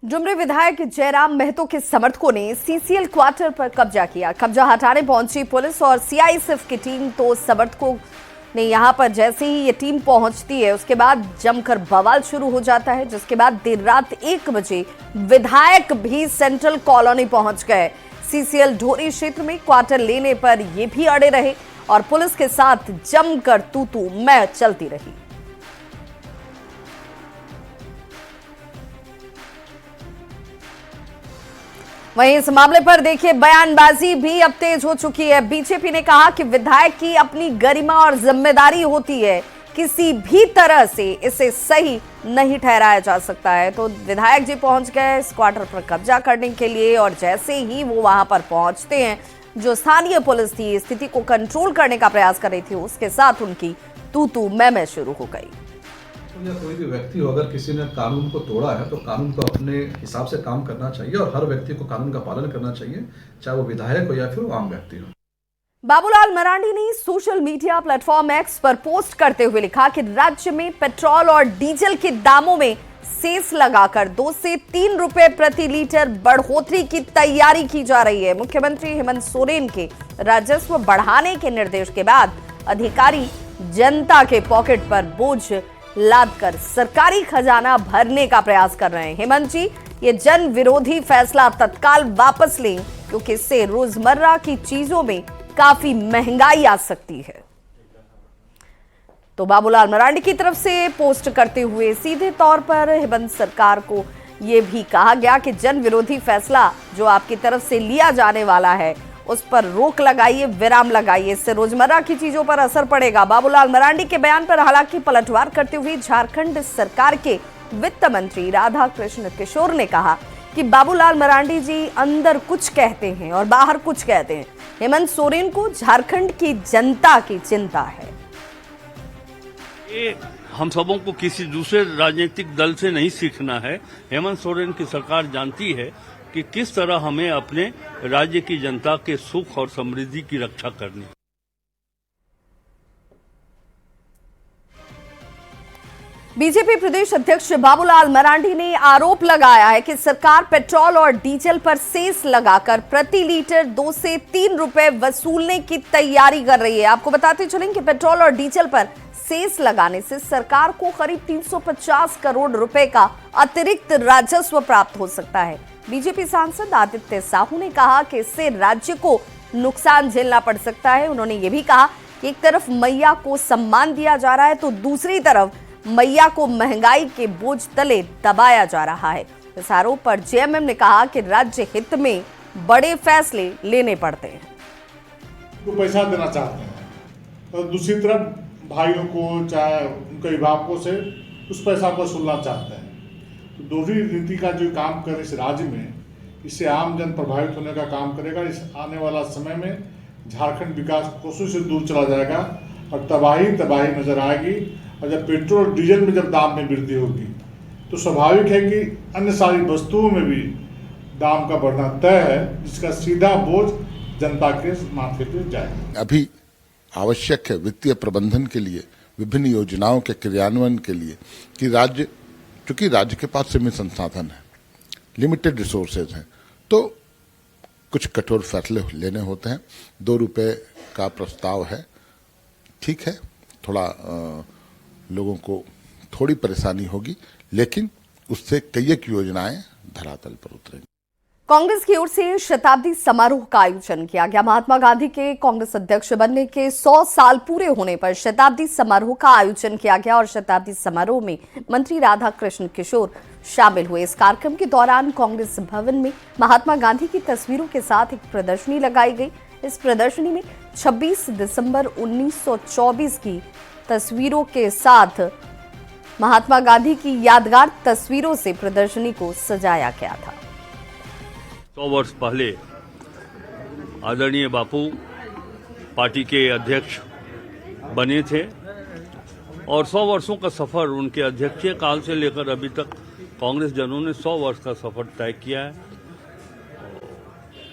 डुमरी विधायक जयराम महतो के समर्थकों ने सीसीएल क्वार्टर पर कब्जा किया। कब्जा हटाने पहुंची पुलिस और सीआईएसएफ की टीम। तो समर्थकों ने यहां पर जैसे ही ये टीम पहुंचती है उसके बाद जमकर बवाल शुरू हो जाता है, जिसके बाद देर रात 1 बजे विधायक भी सेंट्रल कॉलोनी पहुंच गए। सीसीएल ढोरी क्षेत्र में क्वार्टर लेने पर ये भी अड़े रहे और पुलिस के साथ जमकर तू मैं चलती रही। वहीं इस मामले पर देखिए बयानबाजी भी अब तेज हो चुकी है। बीजेपी ने कहा कि विधायक की अपनी गरिमा और जिम्मेदारी होती है, किसी भी तरह से इसे सही नहीं ठहराया जा सकता है। तो विधायक जी पहुंच गए इस क्वार्टर पर कब्जा करने के लिए और जैसे ही वो वहां पर पहुंचते हैं, जो स्थानीय पुलिस थी स्थिति को कंट्रोल करने का प्रयास कर रही थी, उसके साथ उनकी तू मैं शुरू हो गई। या कोई भी व्यक्ति हो, अगर किसी ने कानून को तोड़ा है तो कानून को अपने हिसाब से काम करना चाहिए और हर व्यक्ति को कानून का पालन करना चाहिए, चाहे वो विधायक हो या फिर वो आम व्यक्ति हो। बाबूलाल मरांडी ने सोशल मीडिया प्लेटफॉर्म एक्स पर पोस्ट करते हुए लिखा कि राज्य में पेट्रोल और डीजल के दामों में सेस लगाकर 2 से 3 रुपए प्रति लीटर बढ़ोतरी की तैयारी की जा रही है। मुख्यमंत्री हेमंत सोरेन के राजस्व बढ़ाने के निर्देश के बाद अधिकारी जनता के पॉकेट पर बोझ लादकर सरकारी खजाना भरने का प्रयास कर रहे हैं। हेमंत जी ये जन विरोधी फैसला तत्काल वापस लें, क्योंकि इससे रोजमर्रा की चीजों में काफी महंगाई आ सकती है। तो बाबूलाल मरांडी की तरफ से पोस्ट करते हुए सीधे तौर पर हेमंत सरकार को यह भी कहा गया कि जन विरोधी फैसला जो आपकी तरफ से लिया जाने वाला है उस पर रोक लगाइए, विराम लगाइए, इससे रोजमर्रा की चीजों पर असर पड़ेगा। बाबूलाल मरांडी के बयान पर हालांकि पलटवार करते हुए झारखंड सरकार के वित्त मंत्री राधा कृष्ण किशोर ने कहा कि बाबूलाल मरांडी जी अंदर कुछ कहते हैं और बाहर कुछ कहते हैं। हेमंत सोरेन को झारखंड की जनता की चिंता है। ये हम सबों को किसी दूसरे राजनीतिक दल से नहीं सीखना है। हेमंत सोरेन की सरकार जानती है कि किस तरह हमें अपने राज्य की जनता के सुख और समृद्धि की रक्षा करनी। बीजेपी प्रदेश अध्यक्ष बाबूलाल मरांडी ने आरोप लगाया है कि सरकार पेट्रोल और डीजल पर सेस लगाकर प्रति लीटर 2 से 3 रुपए वसूलने की तैयारी कर रही है। आपको बताते चलें कि पेट्रोल और डीजल पर सेस लगाने से सरकार को करीब 350 करोड़ रुपए का अतिरिक्त राजस्व प्राप्त हो सकता है। बीजेपी सांसद आदित्य साहू ने कहा कि इससे राज्य को नुकसान झेलना पड़ सकता है। उन्होंने ये भी कहा कि एक तरफ मैया को सम्मान दिया जा रहा है तो दूसरी तरफ मैया को महंगाई के बोझ तले दबाया जा रहा है। इस आरोप पर जेएमएम ने कहा कि राज्य हित में बड़े फैसले लेने पड़ते हैं। तो पैसा देना चाहते हैं और दूसरी तरफ भाइयों को चाहे उनके अभिभावकों से उस पैसा को वसूलना चाहते हैं। तो दोहरी नीति का जो काम करे इस राज्य में, इससे आम जन प्रभावित होने का काम करेगा। इस आने वाला समय में झारखंड विकास कोशिशों से दूर चला जाएगा और तबाही नजर आएगी। और जब पेट्रोल डीजल में जब दाम में वृद्धि होगी तो स्वाभाविक है कि अन्य सारी वस्तुओं में भी दाम का बढ़ना तय है, जिसका सीधा बोझ जनता के माथे पर जाएगा। अभी आवश्यक है वित्तीय प्रबंधन के लिए, विभिन्न योजनाओं के क्रियान्वयन के लिए कि राज्य, चूंकि राज्य के पास सीमित संसाधन है, लिमिटेड रिसोर्सेज हैं, तो कुछ कठोर फैसले लेने होते हैं। 2 रुपए का प्रस्ताव है, ठीक है, थोड़ा लोगों को थोड़ी परेशानी होगी, लेकिन उससे कई एक योजनाएं धरातल पर उतरेंगी। कांग्रेस की ओर से शताब्दी समारोह का आयोजन किया गया। महात्मा गांधी के कांग्रेस अध्यक्ष बनने के 100 साल पूरे होने पर शताब्दी समारोह का आयोजन किया गया और शताब्दी समारोह में मंत्री राधा कृष्ण किशोर शामिल हुए। इस कार्यक्रम के दौरान कांग्रेस भवन में महात्मा गांधी की तस्वीरों के साथ एक प्रदर्शनी लगाई गई। इस प्रदर्शनी में 26 दिसंबर 1924 की तस्वीरों के साथ महात्मा गांधी की यादगार तस्वीरों से प्रदर्शनी को सजाया गया था। 100 वर्ष पहले आदरणीय बापू पार्टी के अध्यक्ष बने थे और 100 वर्षों का सफर उनके अध्यक्षीय काल से लेकर अभी तक कांग्रेस जनों ने 100 वर्ष का सफर तय किया है।